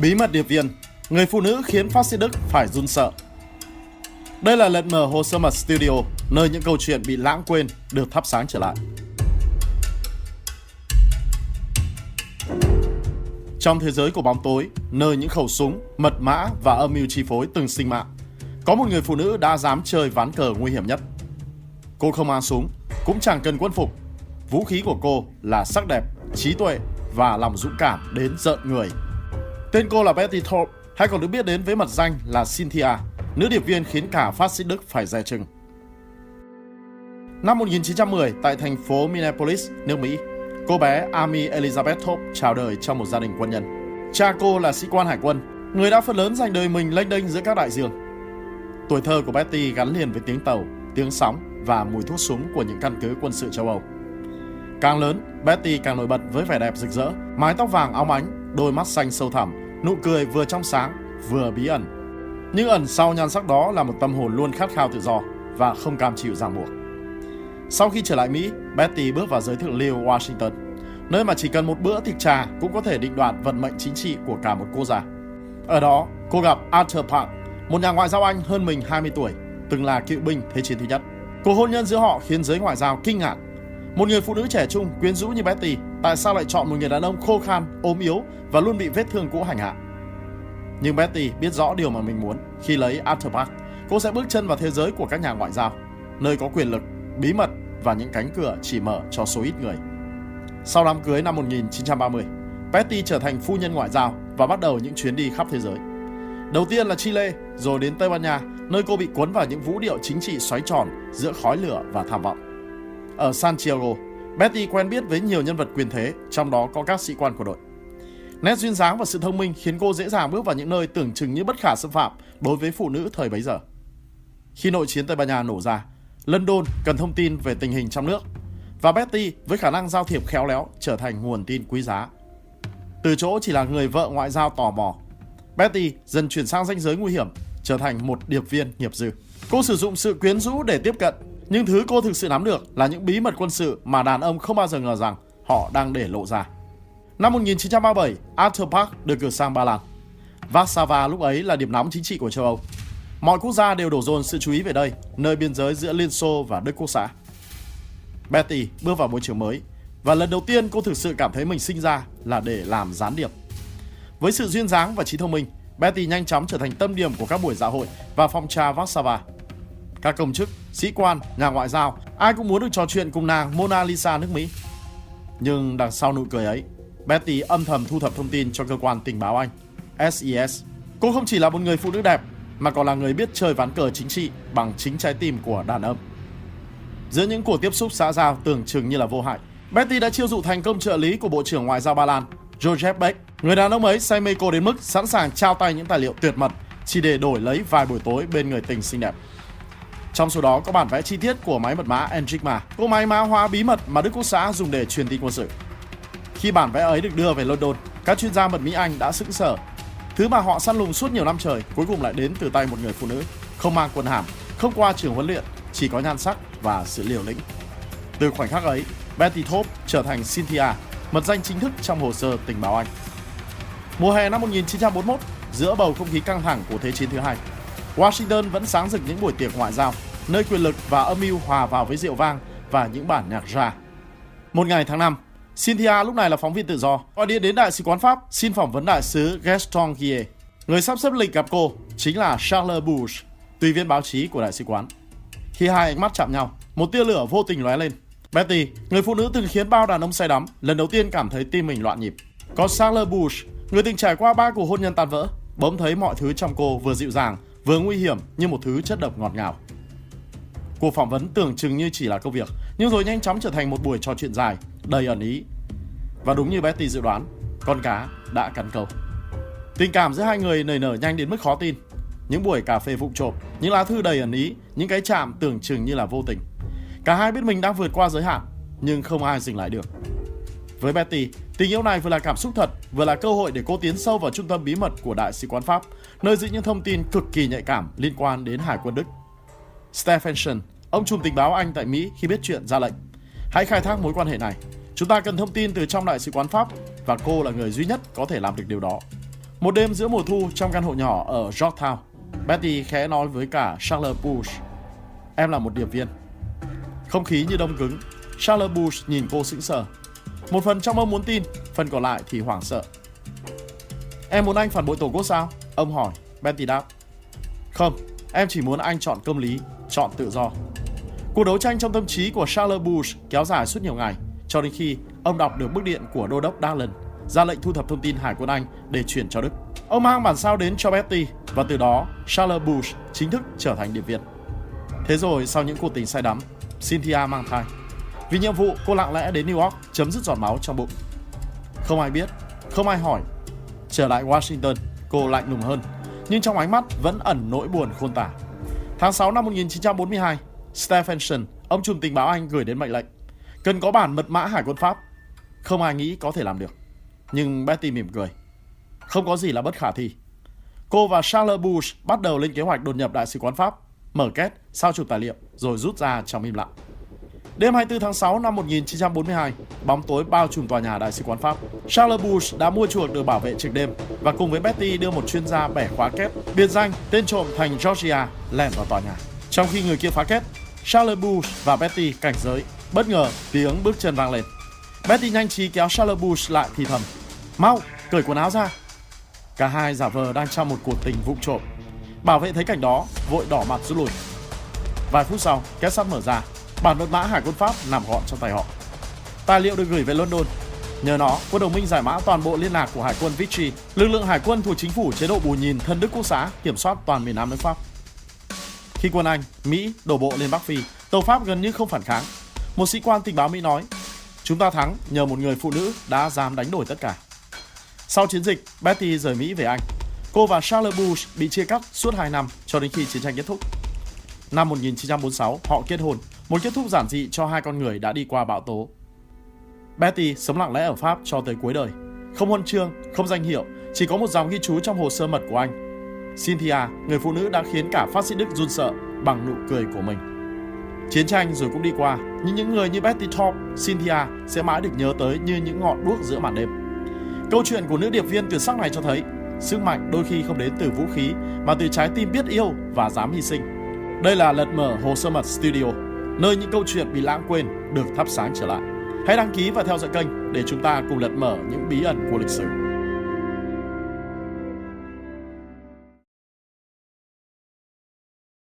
Bí mật điệp viên, người phụ nữ khiến phát xít Đức phải run sợ. Đây là lật mở hồ sơ mật studio, nơi những câu chuyện bị lãng quên được thắp sáng trở lại. Trong thế giới của bóng tối, nơi những khẩu súng, mật mã và âm mưu chi phối từng sinh mạng, có một người phụ nữ đã dám chơi ván cờ nguy hiểm nhất. Cô không mang súng, cũng chẳng cần quân phục. Vũ khí của cô là sắc đẹp, trí tuệ và lòng dũng cảm đến rợn người. Tên cô là Betty Thorpe, hay còn được biết đến với mật danh là Cynthia, nữ điệp viên khiến cả phát xít Đức phải dè chừng. Năm 1910, tại thành phố Minneapolis, nước Mỹ, cô bé Amy Elizabeth Thorpe chào đời trong một gia đình quân nhân. Cha cô là sĩ quan hải quân, người đã phần lớn dành đời mình lênh đênh giữa các đại dương. Tuổi thơ của Betty gắn liền với tiếng tàu, tiếng sóng và mùi thuốc súng của những căn cứ quân sự châu Âu. Càng lớn, Betty càng nổi bật với vẻ đẹp rực rỡ, mái tóc vàng óng ánh, đôi mắt xanh sâu thẳm, nụ cười vừa trong sáng, vừa bí ẩn. Nhưng ẩn sau nhan sắc đó là một tâm hồn luôn khát khao tự do và không cam chịu ràng buộc. Sau khi trở lại Mỹ, Betty bước vào giới thượng lưu Washington, nơi mà chỉ cần một bữa thịt trà cũng có thể định đoạt vận mệnh chính trị của cả một quốc gia. Ở đó, cô gặp Arthur Park, một nhà ngoại giao Anh hơn mình 20 tuổi, từng là cựu binh Thế chiến thứ nhất. Cuộc hôn nhân giữa họ khiến giới ngoại giao kinh ngạc. Một người phụ nữ trẻ trung, quyến rũ như Betty, tại sao lại chọn một người đàn ông khô khan, ốm yếu và luôn bị vết thương cũ hành hạ? Nhưng Betty biết rõ điều mà mình muốn. Khi lấy Arthur Park, cô sẽ bước chân vào thế giới của các nhà ngoại giao, nơi có quyền lực, bí mật và những cánh cửa chỉ mở cho số ít người. Sau đám cưới năm 1930, Betty trở thành phu nhân ngoại giao và bắt đầu những chuyến đi khắp thế giới. Đầu tiên là Chile, rồi đến Tây Ban Nha, nơi cô bị cuốn vào những vũ điệu chính trị xoáy tròn giữa khói lửa và tham vọng. Ở Santiago, Betty quen biết với nhiều nhân vật quyền thế, trong đó có các sĩ quan của đội. Nét duyên dáng và sự thông minh khiến cô dễ dàng bước vào những nơi tưởng chừng như bất khả xâm phạm đối với phụ nữ thời bấy giờ. Khi nội chiến Tây Ban Nha nổ ra, London cần thông tin về tình hình trong nước, và Betty với khả năng giao thiệp khéo léo trở thành nguồn tin quý giá. Từ chỗ chỉ là người vợ ngoại giao tò mò, Betty dần chuyển sang ranh giới nguy hiểm, trở thành một điệp viên nghiệp dư. Cô sử dụng sự quyến rũ để tiếp cận, nhưng thứ cô thực sự nắm được là những bí mật quân sự mà đàn ông không bao giờ ngờ rằng họ đang để lộ ra. Năm 1937, Arthur Park được cử sang Ba Lan. Warsaw lúc ấy là điểm nóng chính trị của châu Âu. Mọi quốc gia đều đổ dồn sự chú ý về đây, nơi biên giới giữa Liên Xô và Đức Quốc xã. Betty bước vào môi trường mới, và lần đầu tiên cô thực sự cảm thấy mình sinh ra là để làm gián điệp. Với sự duyên dáng và trí thông minh, Betty nhanh chóng trở thành tâm điểm của các buổi dạ hội và phong trào Warsaw. Các công chức, sĩ quan, nhà ngoại giao, ai cũng muốn được trò chuyện cùng nàng Mona Lisa nước Mỹ. Nhưng đằng sau nụ cười ấy, Betty âm thầm thu thập thông tin cho cơ quan tình báo Anh, SES. Cô không chỉ là một người phụ nữ đẹp, mà còn là người biết chơi ván cờ chính trị bằng chính trái tim của đàn ông. Giữa những cuộc tiếp xúc xã giao tưởng chừng như là vô hại, Betty đã chiêu dụ thành công trợ lý của Bộ trưởng Ngoại giao Ba Lan, Joseph Beck. Người đàn ông ấy say mê cô đến mức sẵn sàng trao tay những tài liệu tuyệt mật chỉ để đổi lấy vài buổi tối bên người tình xinh đẹp. Trong số đó có bản vẽ chi tiết của máy mật mã Enigma, cỗ máy mã hóa bí mật mà Đức Quốc xã dùng để truyền tin quân sự. Khi bản vẽ ấy được đưa về London, các chuyên gia mật Mỹ Anh đã sững sờ. Thứ mà họ săn lùng suốt nhiều năm trời cuối cùng lại đến từ tay một người phụ nữ, không mang quân hàm, không qua trường huấn luyện, chỉ có nhan sắc và sự liều lĩnh. Từ khoảnh khắc ấy, Betty Thorpe trở thành Cynthia, mật danh chính thức trong hồ sơ tình báo Anh. Mùa hè năm 1941, giữa bầu không khí căng thẳng của Thế chiến thứ hai, Washington vẫn sáng rực những buổi tiệc ngoại giao, nơi quyền lực và âm mưu hòa vào với rượu vang và những bản nhạc jazz. Một ngày tháng 5, Cynthia lúc này là phóng viên tự do, gọi điện đến đại sứ quán Pháp xin phỏng vấn đại sứ Gaston Guillet. Người sắp xếp lịch gặp cô chính là Charles Bush, tùy viên báo chí của đại sứ quán. Khi hai ánh mắt chạm nhau, một tia lửa vô tình lóe lên. Betty, người phụ nữ từng khiến bao đàn ông say đắm, lần đầu tiên cảm thấy tim mình loạn nhịp. Còn Charles Bush, người từng trải qua 3 cuộc hôn nhân tan vỡ, bỗng thấy mọi thứ trong cô vừa dịu dàng, vừa nguy hiểm như một thứ chất độc ngọt ngào. Cuộc phỏng vấn tưởng chừng như chỉ là công việc, nhưng rồi nhanh chóng trở thành một buổi trò chuyện dài, đầy ẩn ý. Và đúng như Betty dự đoán, con cá đã cắn câu. Tình cảm giữa hai người nảy nở nhanh đến mức khó tin. Những buổi cà phê vụng trộm, những lá thư đầy ẩn ý, những cái chạm tưởng chừng như là vô tình. Cả hai biết mình đang vượt qua giới hạn, nhưng không ai dừng lại được. Với Betty, tình yêu này vừa là cảm xúc thật, vừa là cơ hội để cô tiến sâu vào trung tâm bí mật của Đại sứ quán Pháp, nơi giữ những thông tin cực kỳ nhạy cảm liên quan đến Hải quân Đức. Stephenson, ông trùm tình báo Anh tại Mỹ khi biết chuyện ra lệnh: hãy khai thác mối quan hệ này. Chúng ta cần thông tin từ trong Đại sứ quán Pháp, và cô là người duy nhất có thể làm được điều đó. Một đêm giữa mùa thu trong căn hộ nhỏ ở Yorktown, Betty khẽ nói với cả Charles Bush: "Em là một điệp viên." Không khí như đông cứng. Charles Bush nhìn cô sững sờ. Một phần trong ông muốn tin, phần còn lại thì hoảng sợ. "Em muốn anh phản bội Tổ quốc sao?" ông hỏi. Betty đáp: "Không, em chỉ muốn anh chọn công lý, chọn tự do." Cuộc đấu tranh trong tâm trí của Charles Bush kéo dài suốt nhiều ngày, cho đến khi ông đọc được bức điện của đô đốc Darlan ra lệnh thu thập thông tin Hải quân Anh để chuyển cho Đức. Ông mang bản sao đến cho Betty, và từ đó Charles Bush chính thức trở thành điệp viên. Thế rồi sau những cuộc tình say đắm, Cynthia mang thai. Vì nhiệm vụ, cô lặng lẽ đến New York chấm dứt giọt máu trong bụng. Không ai biết, không ai hỏi. Trở lại Washington, cô lạnh lùng hơn, nhưng trong ánh mắt vẫn ẩn nỗi buồn khôn tả. Tháng 6 năm 1942, Stephenson, ông trùm tình báo Anh gửi đến mệnh lệnh cần có bản mật mã Hải quân Pháp. Không ai nghĩ có thể làm được. Nhưng Betty mỉm cười. Không có gì là bất khả thi. Cô và Charles Bush bắt đầu lên kế hoạch đột nhập Đại sứ quán Pháp, mở két, sao chụp tài liệu, rồi rút ra trong im lặng. Đêm 24 tháng 6 năm 1942, bóng tối bao trùm tòa nhà Đại sứ quán Pháp. Charles Bush đã mua chuộc được bảo vệ trực đêm và cùng với Betty đưa một chuyên gia bẻ khóa két, biệt danh tên trộm thành Georgia, lẻn vào tòa nhà. Trong khi người kia phá két, Charles Bush và Betty cảnh giới. Bất ngờ, tiếng bước chân vang lên. Betty nhanh trí kéo Charles Bush lại thì thầm: "Mau, cởi quần áo ra." Cả hai giả vờ đang trong một cuộc tình vụng trộm. Bảo vệ thấy cảnh đó, vội đỏ mặt rút lui. Vài phút sau, két sắt mở ra. Bản mật mã Hải quân Pháp nằm gọn trong tay họ. Tài liệu được gửi về London. Nhờ nó, quân đồng minh giải mã toàn bộ liên lạc của Hải quân Vichy, lực lượng hải quân thuộc chính phủ chế độ bù nhìn thân Đức Quốc xã kiểm soát toàn miền Nam nước Pháp. Khi quân Anh, Mỹ đổ bộ lên Bắc Phi, tàu Pháp gần như không phản kháng. Một sĩ quan tình báo Mỹ nói: "Chúng ta thắng nhờ một người phụ nữ đã dám đánh đổi tất cả." Sau chiến dịch, Betty rời Mỹ về Anh. Cô và Charles Bush bị chia cắt suốt 2 năm cho đến khi chiến tranh kết thúc. Năm 1946, họ kết hôn, một kết thúc giản dị cho hai con người đã đi qua bão tố. Betty sống lặng lẽ ở Pháp cho tới cuối đời. Không huân chương, không danh hiệu, chỉ có một dòng ghi chú trong hồ sơ mật của anh. Cynthia, người phụ nữ đã khiến cả phát xít Đức run sợ bằng nụ cười của mình. Chiến tranh rồi cũng đi qua, nhưng những người như Betty Thorpe, Cynthia sẽ mãi được nhớ tới như những ngọn đuốc giữa màn đêm. Câu chuyện của nữ điệp viên tuyệt sắc này cho thấy sức mạnh đôi khi không đến từ vũ khí mà từ trái tim biết yêu và dám hy sinh. Đây là Lật Mở Hồ Sơ Mật Studio, nơi những câu chuyện bị lãng quên được thắp sáng trở lại. Hãy đăng ký và theo dõi kênh để chúng ta cùng lật mở những bí ẩn của lịch sử.